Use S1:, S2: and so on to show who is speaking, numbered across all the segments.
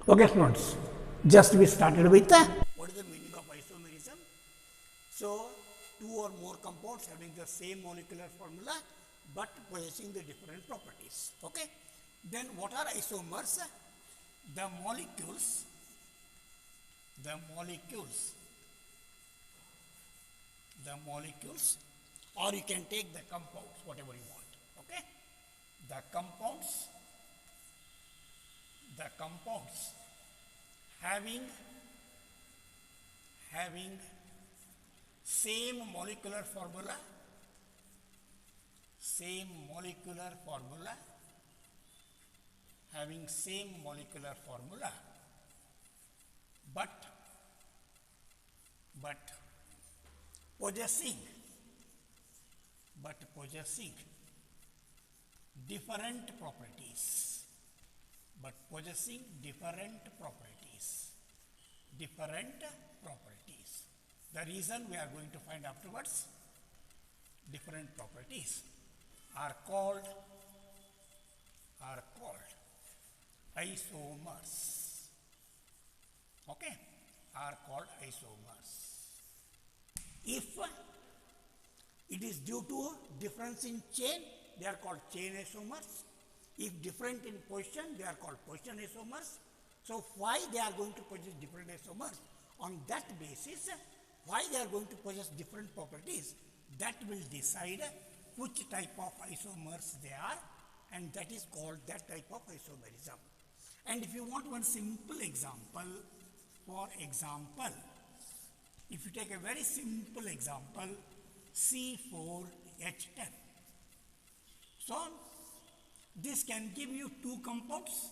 S1: Okay, students, just we started with what is the meaning of isomerism. So, two or more compounds having the same molecular formula but possessing the different properties. Okay. Then what are isomers? The molecules, the molecules, the molecules, or you can take the compounds, whatever you want. Okay. The compounds having same molecular formula, having same molecular formula, but possessing different properties, different properties. The reason we are going to find afterwards. Different properties are called isomers. Okay, are called isomers. If it is due to difference in chain, they are called chain isomers. If different in position, they are called position isomers. So why they are going to possess different isomers? On that basis, why they are going to possess different properties, that will decide which type of isomers they are, and that is called that type of isomerism. And if you want one simple example, for example, if you take a very simple example, C4H10. So, this can give you two compounds.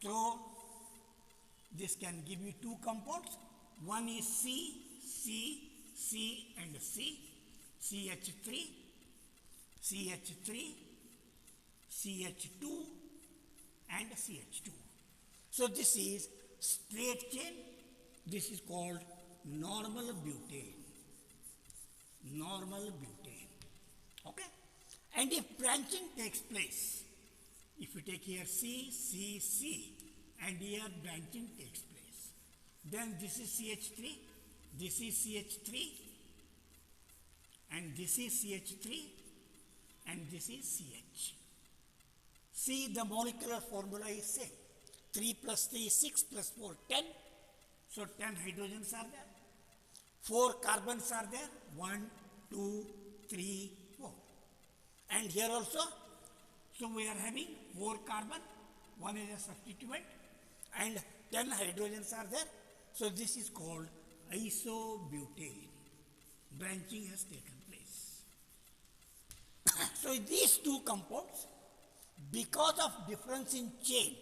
S1: So, this can give you two compounds. One is C and C, CH3, CH2 and CH2. So, this is straight chain. This is called normal butane. Okay. And if branching takes place, if you take here C, and here branching takes place, then this is CH3, this is CH3, and this is CH3, and this is CH. See, the molecular formula is same. 3 plus 3 is 6 plus 4, 10. So 10 hydrogens are there. 4 carbons are there. 1, 2, 3, 4. And here also, so we are having 4 carbon, 1 is a substituent, and 10 hydrogens are there. So this is called isobutane. Branching has taken place. So these two compounds, because of difference in chain,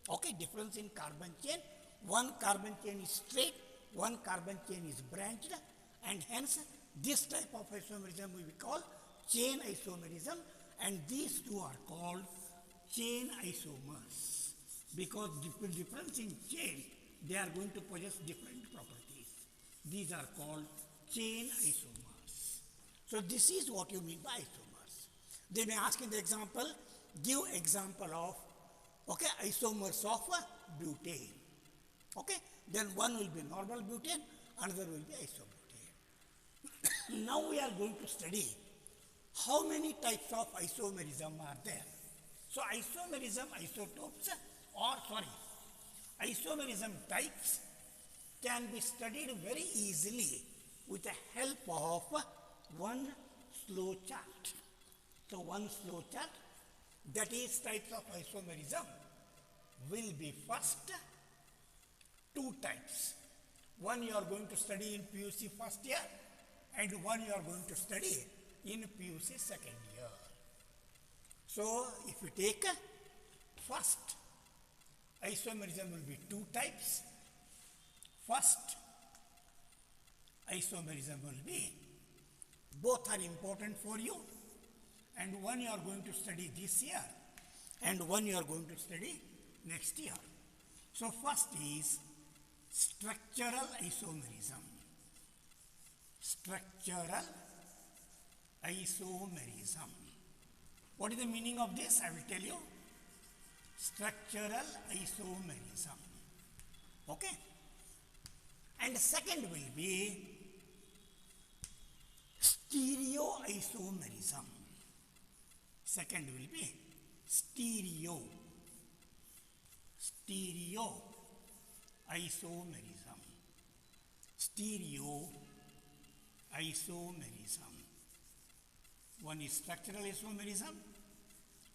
S1: okay, difference in carbon chain, one carbon chain is straight, one carbon chain is branched, and hence this type of isomerism we call chain isomerism, and these two are called chain isomers. Because difference in chain, they are going to possess different properties. These are called chain isomers. So this is what you mean by isomers. They may ask in the example, give example of, okay, isomers of butane. Okay, then one will be normal butane, another will be isobutane. Now we are going to study how many types of isomerism are there. So isomerism, isomerism types can be studied very easily with the help of one flow chart. So one flow chart, that is types of isomerism, will be first two types. One you are going to study in PUC first year, and one you are going to study in PUC second year. So if you take first, isomerism will be two types. First isomerism will be, both are important for you, and one you are going to study this year, and one you are going to study next year. So first is structural isomerism. Structural isomerism. What is the meaning of this? I will tell you. structural isomerism. Okay? And second will be stereoisomerism. Second will be stereoisomerism. Stereoisomerism. One is structural isomerism,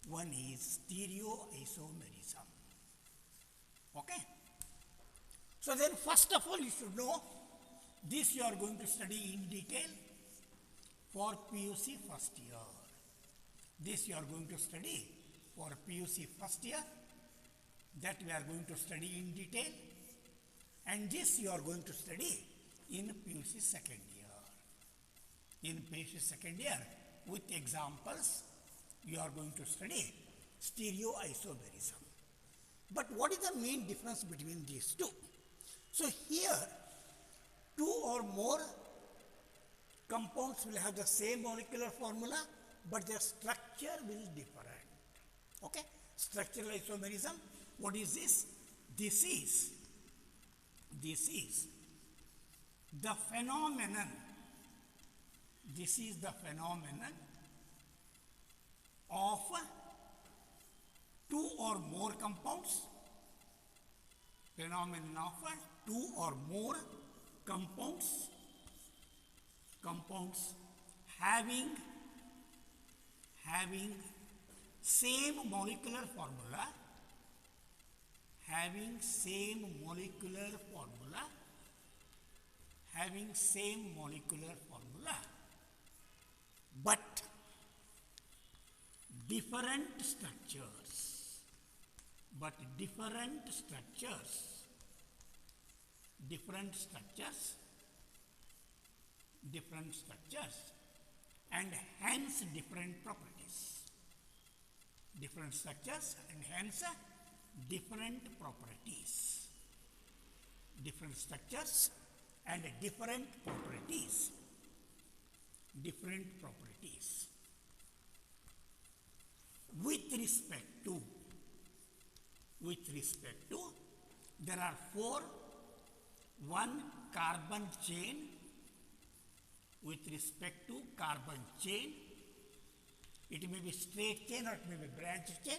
S1: one is stereoisomerism. Okay? So then first of all you should know this you are going to study in detail for PUC first year. This you are going to study for PUC first year, that we are going to study in detail, and this you are going to study in PUC second year. In PUC second year, with examples, you are going to study stereoisomerism. But what is the main difference between these two? So here, two or more compounds will have the same molecular formula, but their structure will differ. Okay? Structural isomerism, what is this? This is the phenomenon. This is the phenomenon of two or more compounds. Phenomenon of two or more compounds having same molecular formula, having same molecular formula, but different structures, and hence different properties. Different structures and hence different properties. Different structures and different properties. With respect to, there are one carbon chain. With respect to carbon chain, it may be straight chain or it may be branch chain.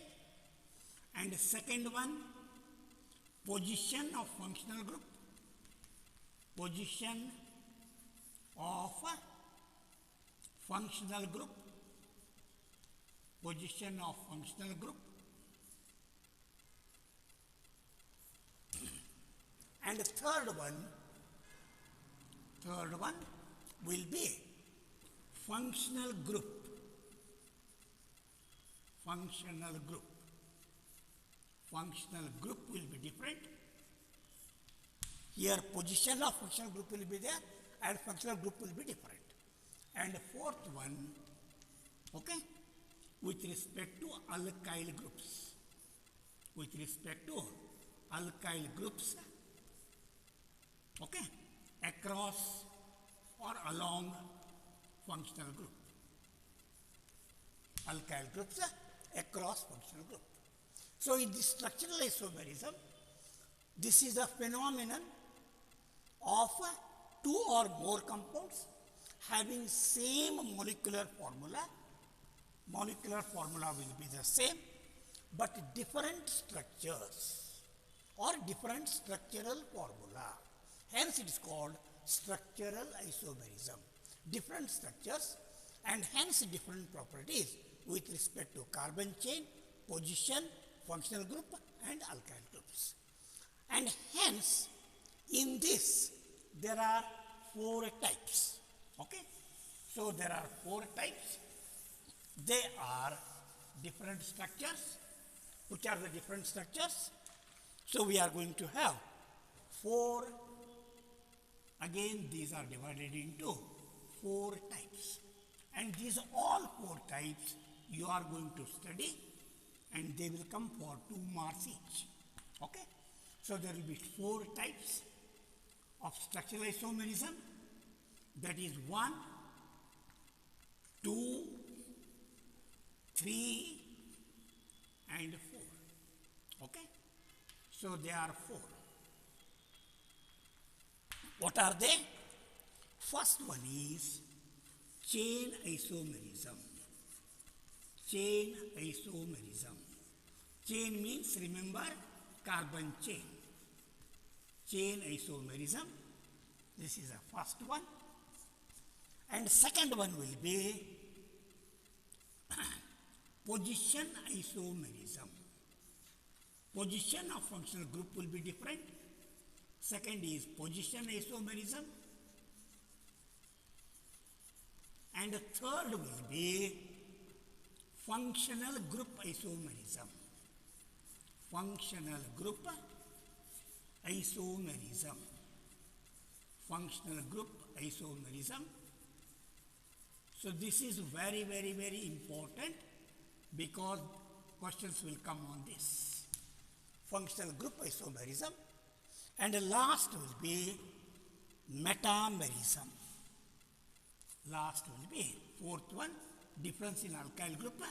S1: And the second one, position of functional group. Position of functional group. And the third one will be functional group. Functional group will be different. Here position of functional group will be there and functional group will be different. And the fourth one, okay, with respect to alkyl groups, okay, across or along functional group. Alkyl groups across functional group. So in this structural isomerism, this is a phenomenon of two or more compounds having same molecular formula. Molecular formula will be the same, but different structures or different structural formula. Hence it is called structural isomerism. Different structures and hence different properties with respect to carbon chain, position, functional group and alkyl groups. And hence in this there are 4 types. Okay? So there are 4 types. They are different structures. Which are the different structures? So we are going to have 4. Again, these are divided into 4 types. And these all 4 types you are going to study and they will come for 2 marks each. Okay? So there will be 4 types of structural isomerism. That is 1, 2, 3 and 4. Okay? So there are four. What are they? First one is chain isomerism. Chain isomerism. Chain means, remember, carbon chain. Chain isomerism. This is the first one. And second one will be position isomerism. Position of functional group will be different. Second is position isomerism. And the third will be functional group isomerism. Functional group isomerism. Functional group isomerism. So this is very, very, very important because questions will come on this. Functional group isomerism. And the last will be metamerism. Last will be fourth one, difference in alkyl group,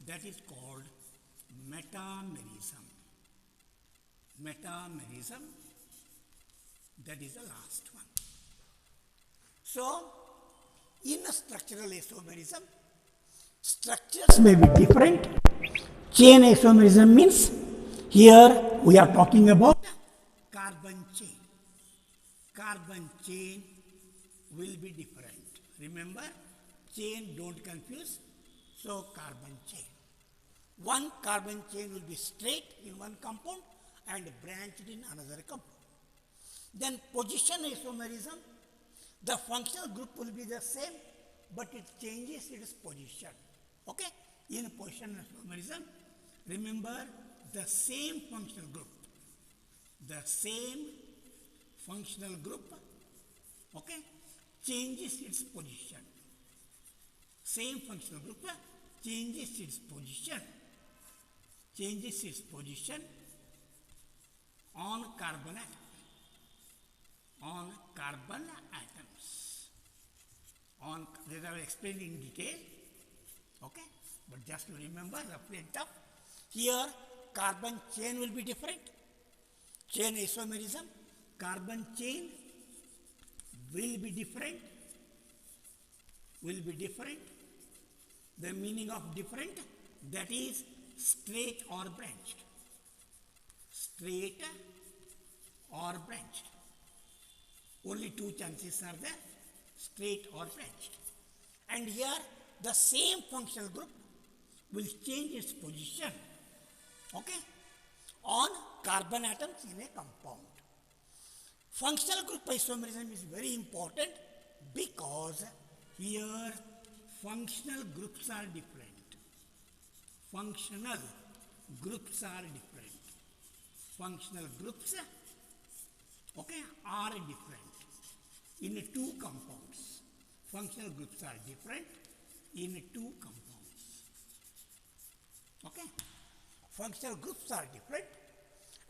S1: that is called metamerism. Metamerism, that is the last one. So, in a structural isomerism, structures may be different. Chain isomerism means, here we are talking about carbon chain. Carbon chain will be different. Remember, chain, don't confuse. So, carbon chain. One carbon chain will be straight in one compound and branched in another compound. Then position isomerism, the functional group will be the same, but it changes its position. Okay? In position isomerism, remember the same functional group. The same functional group, okay, changes its position. Same functional group changes its position. Changes its position on carbon atom. On carbon atoms. On, that I will explain in detail. Okay? But just to remember, roughly and tough. Here, carbon chain will be different. Chain isomerism, carbon chain will be different. Will be different. The meaning of different, that is straight or branched. Straight or branched. Only two chances are there, straight or branched. And here the same functional group will change its position, okay, on carbon atoms in a compound. Functional group isomerism is very important because here functional groups are different. Functional groups are different. Functional groups, okay, are different in two compounds. Functional groups are different in two compounds. Okay? Functional groups are different.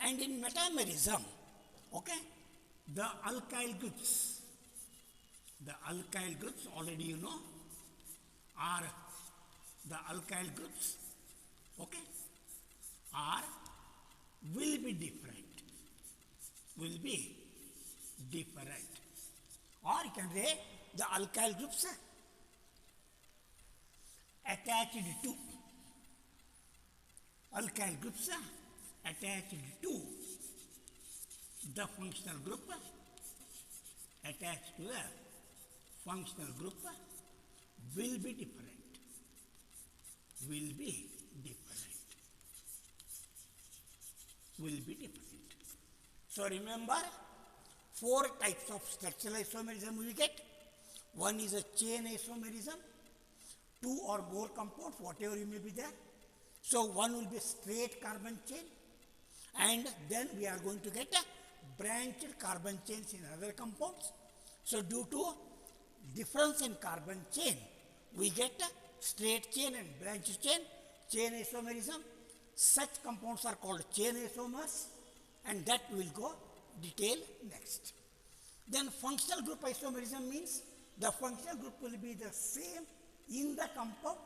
S1: And in metamerism, okay, the alkyl groups already you know, are the alkyl groups, okay, will be different. Will be different. Or you can say the alkyl groups attached to. Alkyl groups attached to the functional group, attached to the functional group will be different. Will be different. Will be different. So remember, four types of structural isomerism we get. One is a chain isomerism, two or more compounds, whatever you may be there. So one will be straight carbon chain, and then we are going to get a branched carbon chains in other compounds. So due to difference in carbon chain, we get a straight chain and branched chain isomerism. Such compounds are called chain isomers, and that we will go detail next. Then functional group isomerism means the functional group will be the same in the compound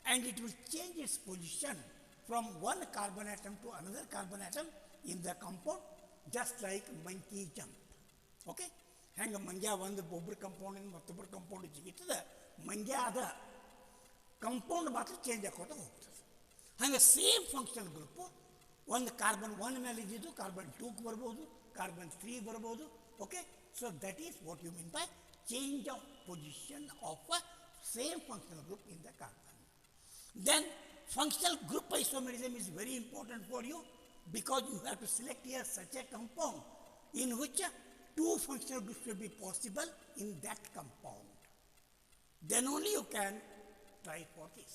S1: and it will change its position from one carbon atom to another carbon atom in the compound, just like monkey jump. Okay? ಹೆಂಗೆ ಮಂಗ್ಯ ಒಂದು ಒಬ್ಬರು ಕಂಪೌಂಡಿಂದ ಮತ್ತೊಬ್ಬರು compound ಜಿಗಿತದೆ, ಮಂಗ್ಯ ಅದ compound ಮಾತ್ರ change ಆಗೋದು ಹೋಗ್ತದೆ. ಹಾಗೆ same functional group ಒಂದು ಕಾರ್ಬನ್ 1 ಮೇಲೆ ಇದ್ದಿದ್ದು ಕಾರ್ಬನ್ 2ಗೆ ಬರ್ಬೋದು, ಕಾರ್ಬನ್ 3 ಬರ್ಬೋದು. Okay, so that is what you mean by change of position of a same functional group in the carbon. Then functional group isomerism is very important for you, because you have to select here such a compound in which 2 functional groups should be possible in that compound. Then only you can try for this.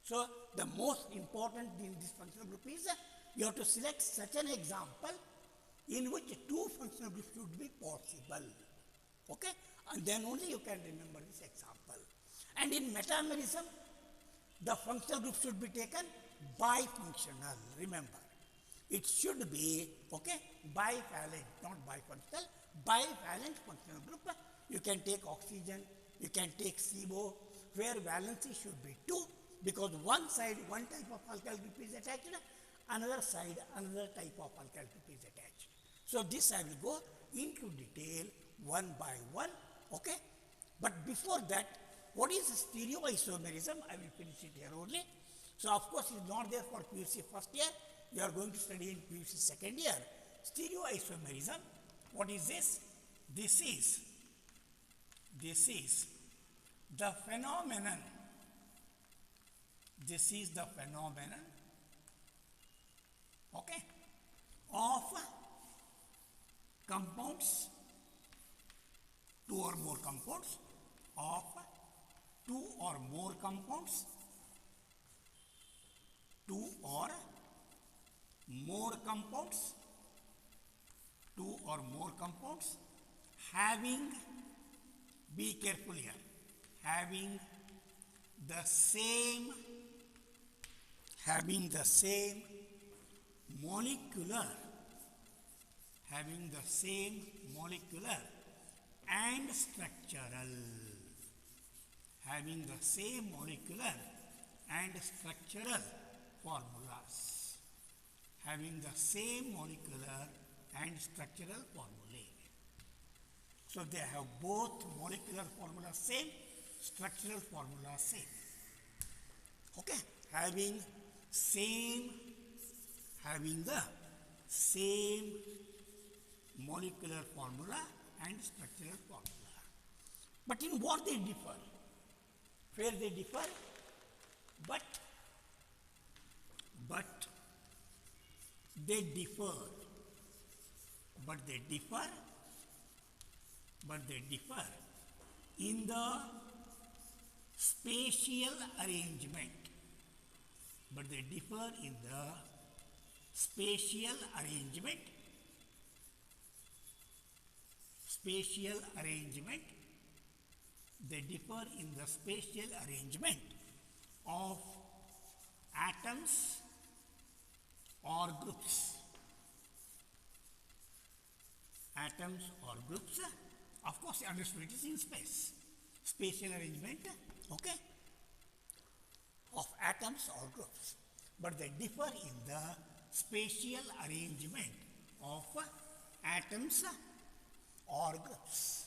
S1: So the most important in this functional group is you have to select such an example in which 2 functional groups should be possible. Okay, and then only you can remember this example. And in metamerism, the functional group should be taken bifunctional. Remember, it should be, okay, bivalent, not bifunctional, bivalent functional group. You can take oxygen, you can take CO, where valency should be 2, because one side, one type of alkyl group is attached, another side, another type of alkyl group is attached. So this I will go into detail one by one, okay. But before that, what is stereoisomerism? I will finish it here only. So of course it is not there for PUC first year, you are going to study in PUC second year. Stereoisomerism, what is this? This is the phenomenon, okay, of compounds, 2 or more compounds, of 2 or more compounds, 2 or more compounds, 2 or more compounds having, be careful here, having the same molecular and structural, having the same molecular and structural formulas, having the same molecular and structural formulae. So they have both molecular formula same, structural formula same. Okay, having the same molecular formula and structural formula. But in what they differ? Where they differ? But they differ in the spatial arrangement. They differ in the spatial arrangement of atoms or groups. Of course, you understood it is in space. Spatial arrangement, okay, of atoms or groups. But they differ in the spatial arrangement of atoms or groups.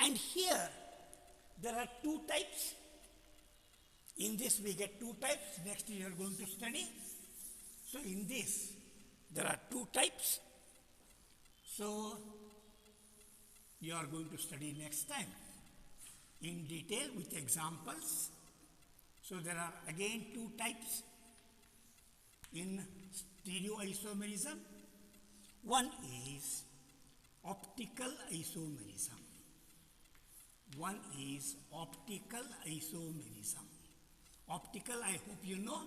S1: And here there are 2 types. In this we get 2 types. Next we are going to study. So in this there are 2 types. So you are going to study next time in detail with examples. So there are again 2 types in stereoisomerism. One is optical isomerism. Optical, I hope you know.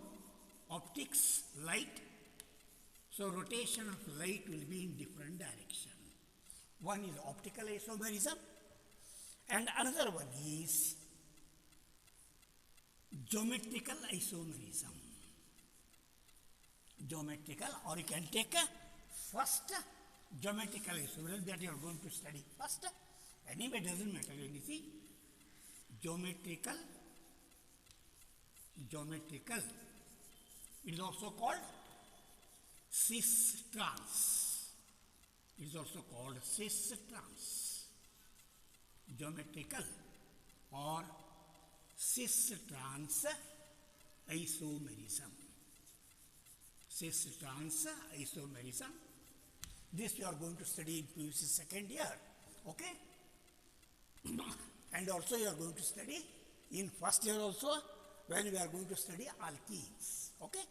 S1: Optics, light. So rotation of light will be in different direction. One is optical isomerism, and another one is geometrical isomerism. Or you can take first geometrical isomerism that you are going to study first. Anyway, doesn't matter anything. Geometrical It is also called cis trans. It is also called cis trans. Geometrical or cis trans isomerism. Cis trans isomerism. This you are going to study in PUC second year. Okay? And also you are going to study in first year also when we are going to study alkenes. Okay?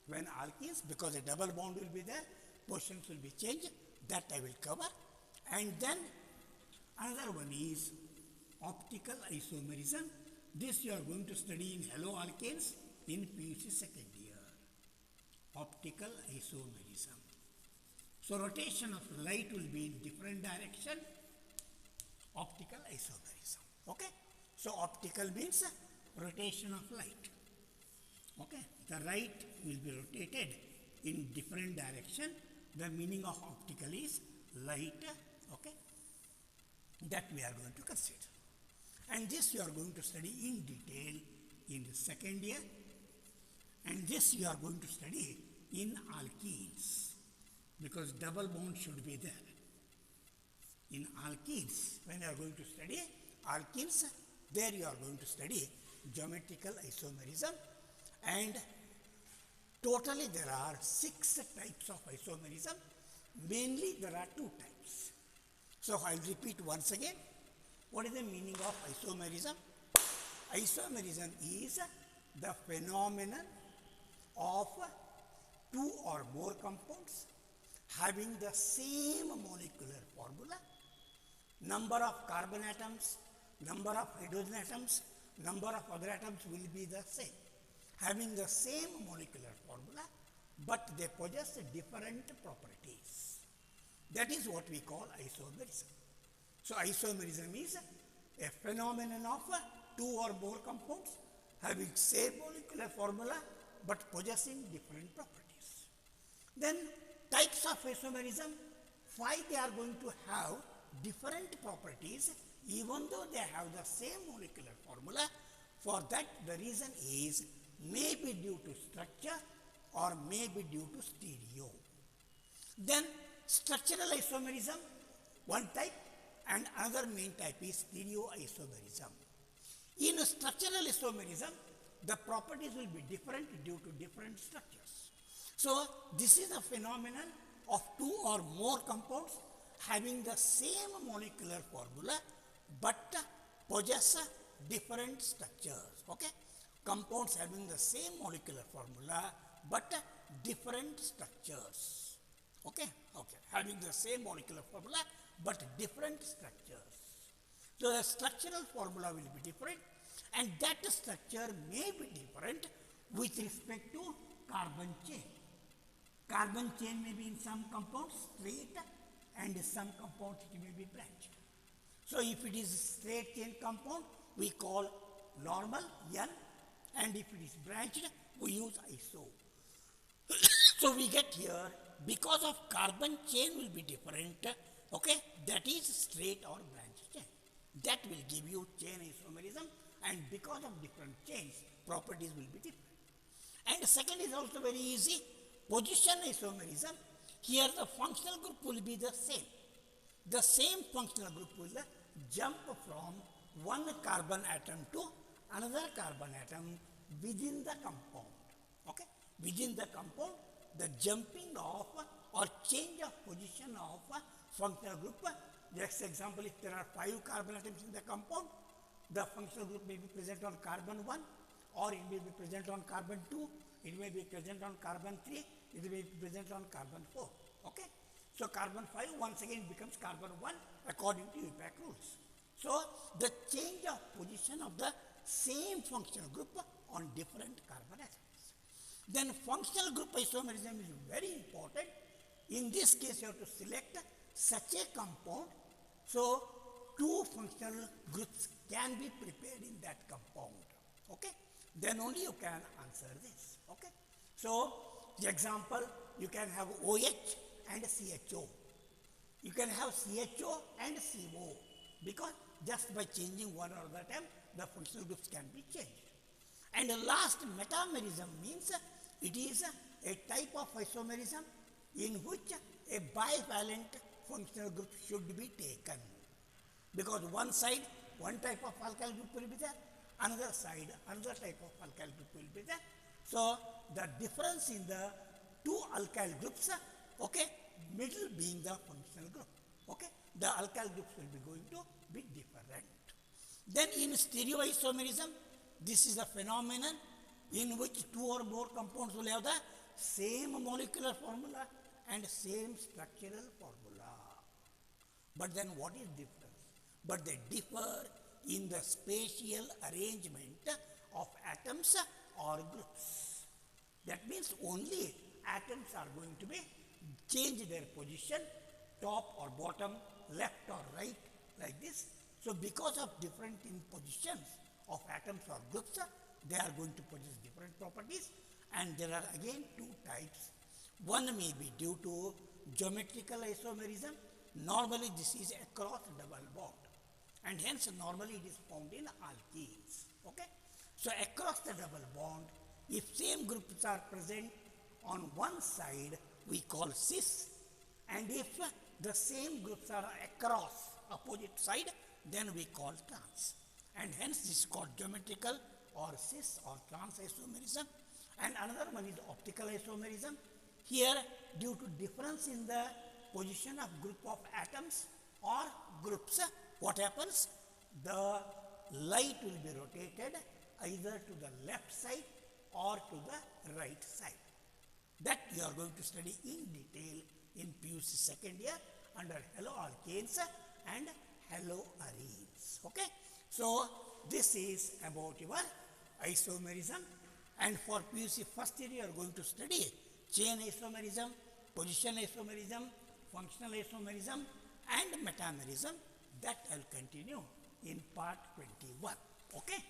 S1: When alkenes, because a double bond will be there, positions will be changed, that I will cover. And then another one is optical isomerism. This you are going to study in haloalkanes in PUC second year. Optical isomerism. So rotation of light will be in different direction. Optical isomerism. Okay? So optical means rotation of light. Okay? The light will be rotated in different direction. The meaning of optical is light. Okay? That we are going to consider. And this you are going to study in detail in the second year. And this you are going to study in alkenes. Because double bond should be there. In alkenes, when you are going to study alkenes, there you are going to study geometrical isomerism, and totally there are 6 types of isomerism. Mainly there are 2 types. So I will repeat once again. What is the meaning of isomerism? Isomerism is the phenomenon of 2 or more compounds having the same molecular formula, number of carbon atoms, number of hydrogen atoms, number of other atoms will be the same, having the same molecular formula, but they possess different properties. That is what we call isomerism. So isomerism is a phenomenon of 2 or more compounds having same molecular formula but possessing different properties. Then types of isomerism, 5 they are going to have different properties even though they have the same molecular formula. For that the reason is may be due to structure or may be due to stereo. Then structural isomerism, one type, and another main type is stereoisomerism. In structural isomerism, the properties will be different due to different structures. So this is a phenomenon of 2 or more compounds having the same molecular formula but possess different structures. Okay? Compounds having the same molecular formula but different structures. Okay? Okay. Having the same molecular formula but different structures. So the structural formula will be different, and that structure may be different with respect to carbon chain. Carbon chain may be in some compounds straight and some compounds it may be branched. So if it is straight chain compound, we call normal N, and if it is branched, we use iso. So we get here, because of carbon chain will be different, okay, that is straight or branched chain. That will give you chain isomerism, and because of different chains, properties will be different. And the second is also very easy, position isomerism. Here the functional group will be the same. The same functional group will jump from one carbon atom to another carbon atom within the compound. Okay? Within the compound, the jumping of or change of position of functional group. Just example, if there are 5 carbon atoms in the compound, the functional group may be present on carbon 1, or it may be present on carbon 2, it may be present on carbon 3, it may be present on carbon 4. Okay? So carbon 5 once again becomes carbon 1 according to IUPAC rules. So the change of position of the same functional group on different carbon atoms. Then functional group isomerism is very important. In this case you have to select such a compound, so 2 functional groups can be prepared in that compound. Okay? Then only you can answer this. Okay? So the example, you can have OH and CHO. You can have CHO and CO, because just by changing one or the atom, the functional groups can be changed. And the last, metamerism means It is a type of isomerism in which a bivalent functional group should be taken. Because one side, one type of alkyl group will be there, another side, another type of alkyl group will be there. So the difference in the two alkyl groups, okay, middle being the functional group, okay, the alkyl groups will be going to be different. Then in stereoisomerism, this is a phenomenon in which two or more compounds will have the same molecular formula and same structural formula. But then what is difference? But they differ in the spatial arrangement of atoms or groups. That means only atoms are going to be change their position, top or bottom, left or right, like this. So because of different in positions of atoms or groups, they are going to possess different properties, and there are again two types. One may be due to geometrical isomerism. Normally this is across double bond, and hence normally it is found in alkenes. Okay? So across the double bond, if same groups are present on one side, we call cis, and if the same groups are across opposite side, then we call trans. And hence this is called geometrical or cis or trans isomerism. And another one is optical isomerism. Here, due to difference in the position of group of atoms or groups, what happens? The light will be rotated either to the left side or to the right side. That you are going to study in detail in PUC second year under haloalkanes and haloarenes. Okay? So this is about your isomerism, and for PUC first year you are going to study chain isomerism, position isomerism, functional isomerism and metamerism. That I will continue in part 21. Okay?